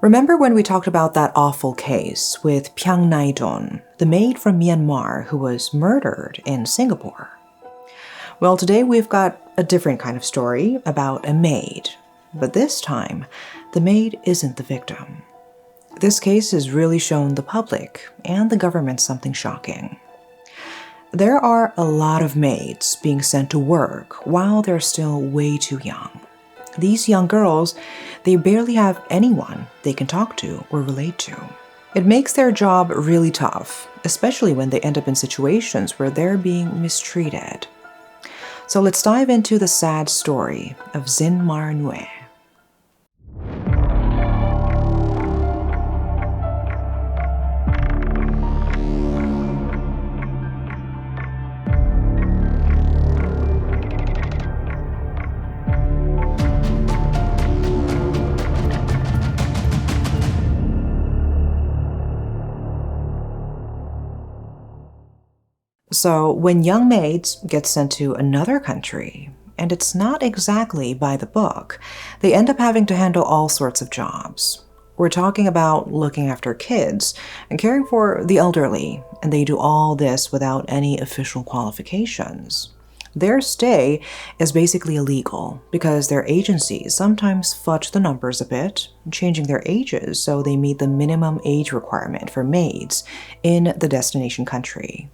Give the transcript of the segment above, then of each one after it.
Remember when we talked about that awful case with Pyang Naidon, the maid from Myanmar who was murdered in Singapore? Well, today we've got a different kind of story about a maid, but this time, the maid isn't the victim. This case has really shown the public and the government something shocking. There are a lot of maids being sent to work while they're still way too young. These young girls, they barely have anyone they can talk to or relate to. It makes their job really tough, especially when they end up in situations where they're being mistreated. So let's dive into the sad story of Zin Mar Nwe. So when young maids get sent to another country, and it's not exactly by the book, they end up having to handle all sorts of jobs. We're talking about looking after kids and caring for the elderly, and they do all this without any official qualifications. Their stay is basically illegal because their agencies sometimes fudge the numbers a bit, changing their ages so they meet the minimum age requirement for maids in the destination country.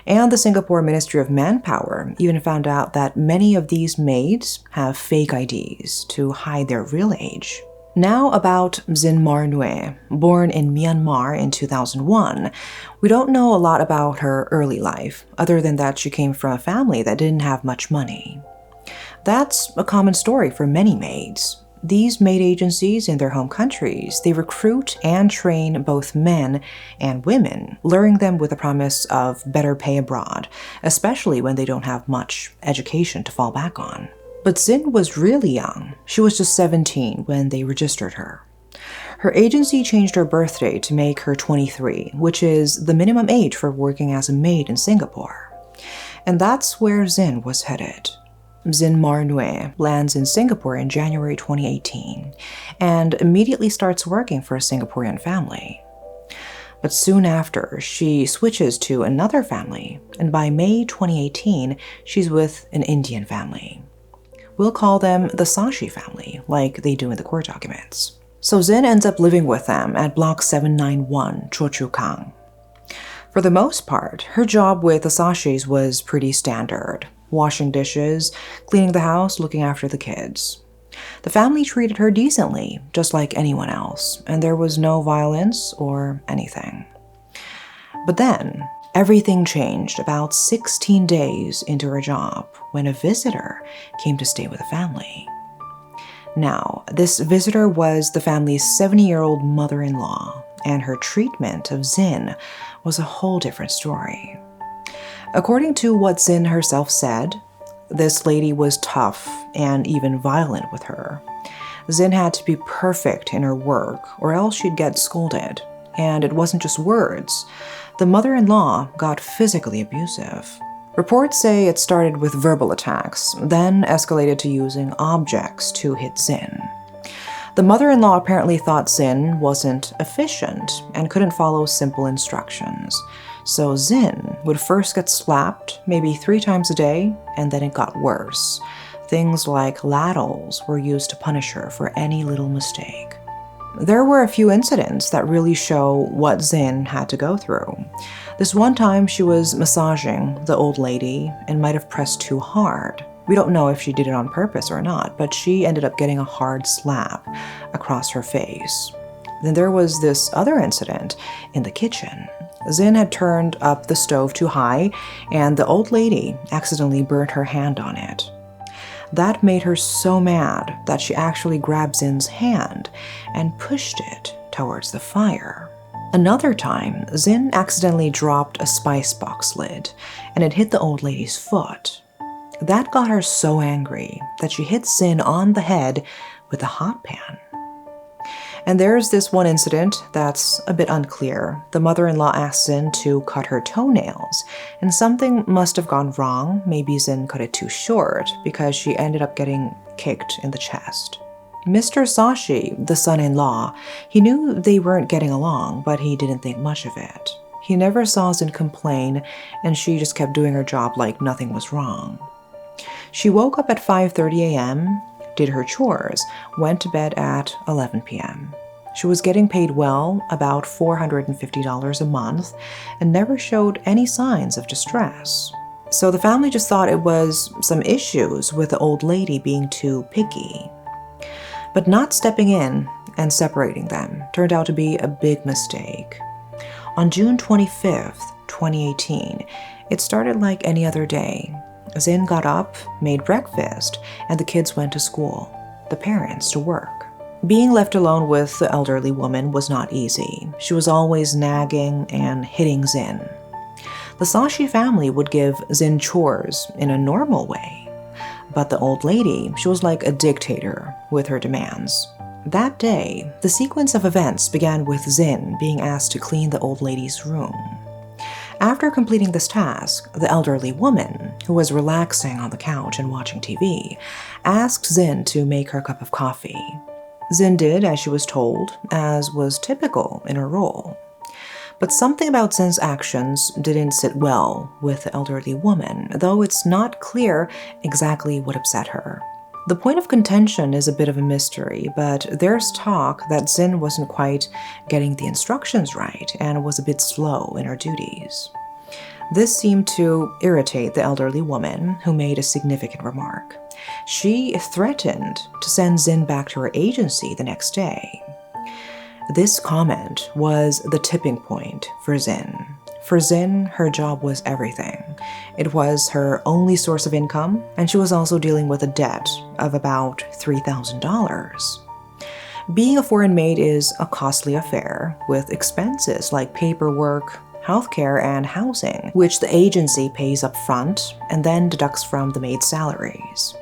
And the Singapore Ministry of Manpower even found out that many of these maids have fake IDs to hide their real age. Now about Zin Mar Nwe, born in Myanmar in 2001. We don't know a lot about her early life, other than that she came from a family that didn't have much money. That's a common story for many maids. These maid agencies in their home countries, they recruit and train both men and women, luring them with the promise of better pay abroad, especially when they don't have much education to fall back on. But Zin was really young. She was just 17 when they registered her. Her agency changed her birthday to make her 23, which is the minimum age for working as a maid in Singapore. And that's where Zin was headed. Zin Mar Nwe lands in Singapore in January 2018 and immediately starts working for a Singaporean family. But soon after, she switches to another family, and by May 2018, she's with an Indian family. We'll call them the Sashi family, like they do in the court documents. So Zin ends up living with them at Block 791, Cho Chu Kang. For the most part, her job with the Sashis was pretty standard. Washing dishes, cleaning the house, looking after the kids. The family treated her decently, just like anyone else, and there was no violence or anything. But then, everything changed about 16 days into her job when a visitor came to stay with the family. Now, this visitor was the family's 70-year-old mother-in-law, and her treatment of Zin was a whole different story. According to what Zin herself said, this lady was tough and even violent with her. Zin had to be perfect in her work or else she'd get scolded. And it wasn't just words. The mother-in-law got physically abusive. Reports say it started with verbal attacks, then escalated to using objects to hit Zin. The mother-in-law apparently thought Zin wasn't efficient and couldn't follow simple instructions. So Zin would first get slapped maybe 3 times a day, and then it got worse. Things like ladles were used to punish her for any little mistake. There were a few incidents that really show what Zin had to go through. This one time she was massaging the old lady and might have pressed too hard. We don't know if she did it on purpose or not, but she ended up getting a hard slap across her face. Then there was this other incident in the kitchen. Zin had turned up the stove too high, and the old lady accidentally burnt her hand on it. That made her so mad that she actually grabbed Zin's hand and pushed it towards the fire. Another time, Zin accidentally dropped a spice box lid, and it hit the old lady's foot. That got her so angry that she hit Zin on the head with a hot pan. And there's this one incident that's a bit unclear. The mother-in-law asked Zin to cut her toenails, and something must have gone wrong. Maybe Zin cut it too short because she ended up getting kicked in the chest. Mr. Sashi, the son-in-law, he knew they weren't getting along, but he didn't think much of it. He never saw Zin complain, and she just kept doing her job like nothing was wrong. She woke up at 5:30 a.m., did her chores, went to bed at 11 p.m. She was getting paid well, about $450 a month, and never showed any signs of distress. So the family just thought it was some issues with the old lady being too picky. But not stepping in and separating them turned out to be a big mistake. On June 25th, 2018, it started like any other day. Zin got up, made breakfast, and the kids went to school, the parents to work. Being left alone with the elderly woman was not easy. She was always nagging and hitting Zin. The Sashi family would give Zin chores in a normal way, but the old lady, she was like a dictator with her demands. That day, the sequence of events began with Zin being asked to clean the old lady's room. After completing this task, the elderly woman, who was relaxing on the couch and watching TV, asked Zin to make her a cup of coffee. Zin did as she was told, as was typical in her role. But something about Zin's actions didn't sit well with the elderly woman, though it's not clear exactly what upset her. The point of contention is a bit of a mystery, but there's talk that Zin wasn't quite getting the instructions right and was a bit slow in her duties. This seemed to irritate the elderly woman, who made a significant remark. She threatened to send Zin back to her agency the next day. This comment was the tipping point for Zin. For Zin, her job was everything. It was her only source of income, and she was also dealing with a debt of about $3,000. Being a foreign maid is a costly affair, with expenses like paperwork, healthcare, and housing, which the agency pays up front and then deducts from the maid's salaries.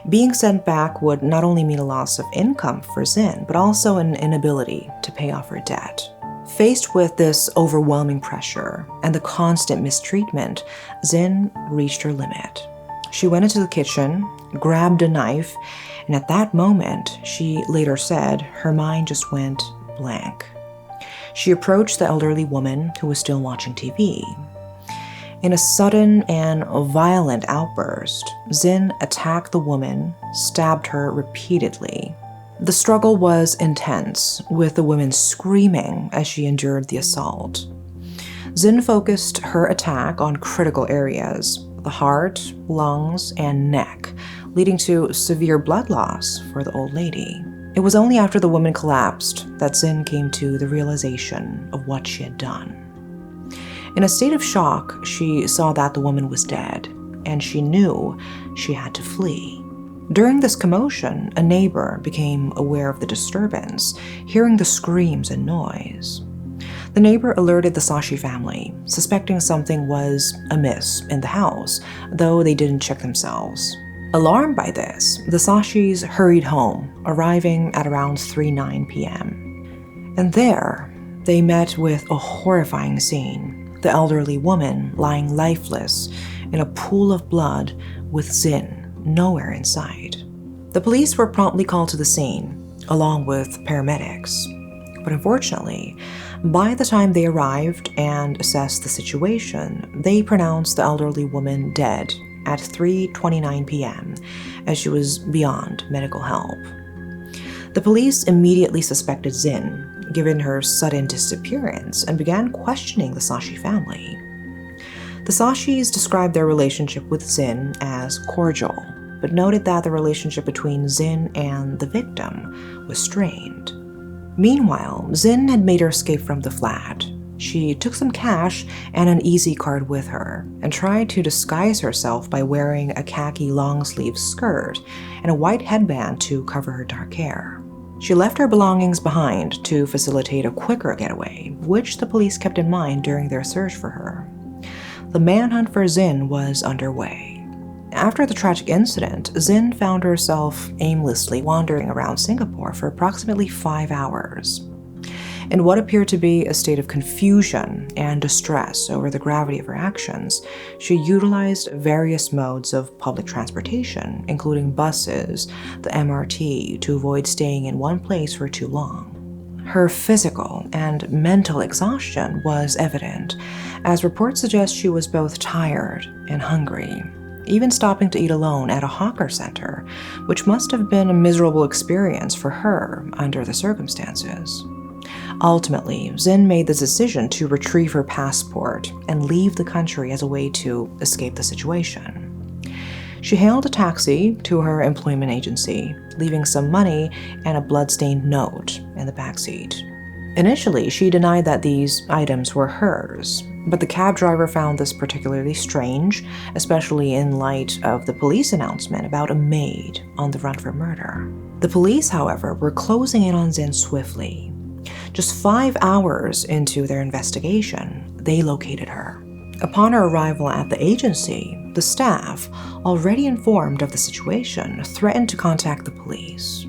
Being sent back would not only mean a loss of income for Zin, but also an inability to pay off her debt. Faced with this overwhelming pressure and the constant mistreatment, Zin reached her limit. She went into the kitchen, grabbed a knife, and at that moment, she later said, her mind just went blank. She approached the elderly woman who was still watching TV. In a sudden and violent outburst, Zin attacked the woman, stabbed her repeatedly. The struggle was intense, with the woman screaming as she endured the assault. Zin focused her attack on critical areas: the heart, lungs, and neck, leading to severe blood loss for the old lady. It was only after the woman collapsed that Zin came to the realization of what she had done. In a state of shock, she saw that the woman was dead, and she knew she had to flee. During this commotion, a neighbor became aware of the disturbance, hearing the screams and noise. The neighbor alerted the Sashi family, suspecting something was amiss in the house, though they didn't check themselves. Alarmed by this, the Sashis hurried home, arriving at around 3:09 p.m. And there, they met with a horrifying scene. The elderly woman lying lifeless in a pool of blood with Zin nowhere in sight. The police were promptly called to the scene, along with paramedics. But unfortunately, by the time they arrived and assessed the situation, they pronounced the elderly woman dead at 3:29 p.m., as she was beyond medical help. The police immediately suspected Zin, given her sudden disappearance, and began questioning the Sashi family. The Sashis described their relationship with Zin as cordial, but noted that the relationship between Zin and the victim was strained. Meanwhile, Zin had made her escape from the flat. She took some cash and an Easy card with her, and tried to disguise herself by wearing a khaki long-sleeve skirt and a white headband to cover her dark hair. She left her belongings behind to facilitate a quicker getaway, which the police kept in mind during their search for her. The manhunt for Zin was underway. After the tragic incident, Zin found herself aimlessly wandering around Singapore for approximately 5 hours. In what appeared to be a state of confusion and distress over the gravity of her actions, she utilized various modes of public transportation, including buses, the MRT, to avoid staying in one place for too long. Her physical and mental exhaustion was evident, as reports suggest she was both tired and hungry, even stopping to eat alone at a hawker center, which must have been a miserable experience for her under the circumstances. Ultimately, Zin made the decision to retrieve her passport and leave the country as a way to escape the situation. She hailed a taxi to her employment agency, leaving some money and a blood-stained note in the backseat. Initially, she denied that these items were hers, but the cab driver found this particularly strange, especially in light of the police announcement about a maid on the run for murder. The police, however, were closing in on Zin swiftly. Just 5 hours into their investigation, they located her. Upon her arrival at the agency, the staff, already informed of the situation, threatened to contact the police.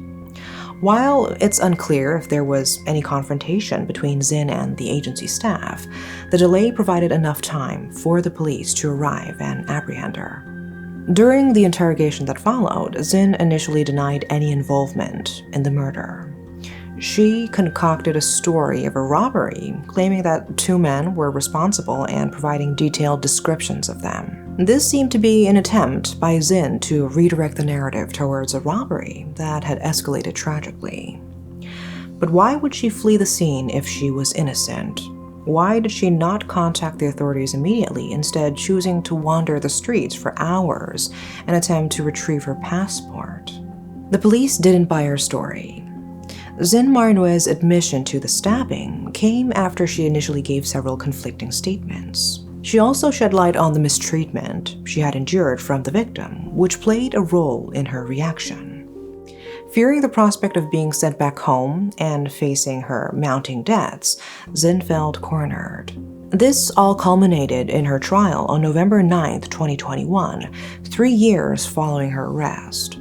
While it's unclear if there was any confrontation between Zin and the agency staff, the delay provided enough time for the police to arrive and apprehend her. During the interrogation that followed, Zin initially denied any involvement in the murder. She concocted a story of a robbery, claiming that 2 men were responsible and providing detailed descriptions of them. This seemed to be an attempt by Zin to redirect the narrative towards a robbery that had escalated tragically. But why would she flee the scene if she was innocent? Why did she not contact the authorities immediately, instead choosing to wander the streets for hours and attempt to retrieve her passport? The police didn't buy her story. Zin Mar Nwe's admission to the stabbing came after she initially gave several conflicting statements. She also shed light on the mistreatment she had endured from the victim, which played a role in her reaction. Fearing the prospect of being sent back home and facing her mounting debts, Zin felt cornered. This all culminated in her trial on November 9, 2021, 3 years following her arrest.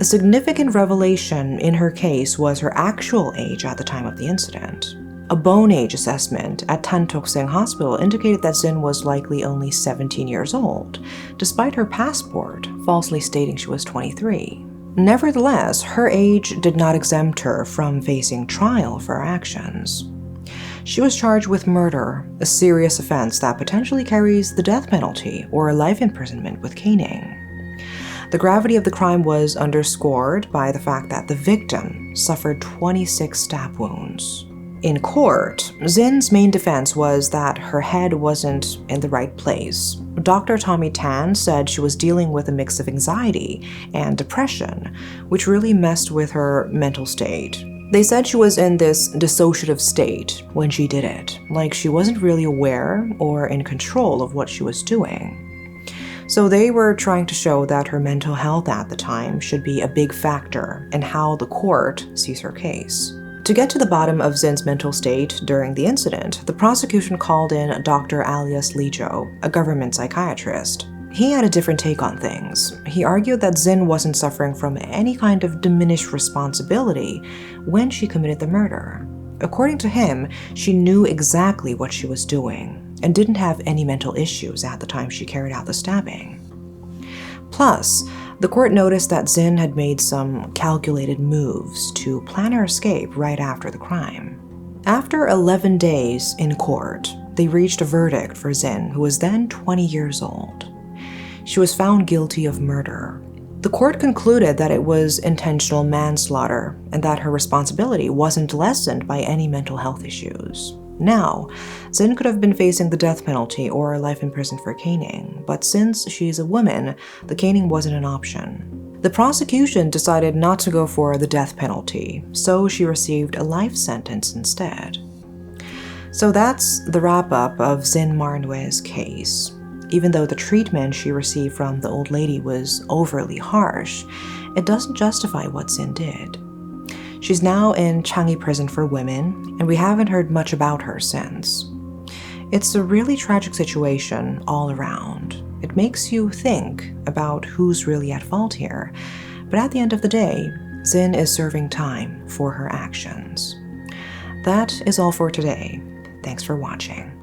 A significant revelation in her case was her actual age at the time of the incident. A bone age assessment at Tan Tock Seng Hospital indicated that Zin was likely only 17 years old, despite her passport falsely stating she was 23. Nevertheless, her age did not exempt her from facing trial for her actions. She was charged with murder, a serious offense that potentially carries the death penalty or life imprisonment with caning. The gravity of the crime was underscored by the fact that the victim suffered 26 stab wounds. In court, Zin's main defense was that her head wasn't in the right place. Dr. Tommy Tan said she was dealing with a mix of anxiety and depression, which really messed with her mental state. They said she was in this dissociative state when she did it, like she wasn't really aware or in control of what she was doing. So they were trying to show that her mental health at the time should be a big factor in how the court sees her case. To get to the bottom of Zin's mental state during the incident, the prosecution called in Dr. Alias Lijo, a government psychiatrist. He had a different take on things. He argued that Zin wasn't suffering from any kind of diminished responsibility when she committed the murder. According to him, she knew exactly what she was doing and didn't have any mental issues at the time she carried out the stabbing. Plus, the court noticed that Zin had made some calculated moves to plan her escape right after the crime. After 11 days in court, they reached a verdict for Zin, who was then 20 years old. She was found guilty of murder. The court concluded that it was intentional manslaughter and that her responsibility wasn't lessened by any mental health issues. Now, Zin could have been facing the death penalty or life in prison for caning, but since she's a woman, the caning wasn't an option. The prosecution decided not to go for the death penalty, so she received a life sentence instead. So that's the wrap-up of Zin Mar Nwe's case. Even though the treatment she received from the old lady was overly harsh, it doesn't justify what Zin did. She's now in Changi prison for women, and we haven't heard much about her since. It's a really tragic situation all around. It makes you think about who's really at fault here, but at the end of the day, Zin is serving time for her actions. That is all for today. Thanks for watching.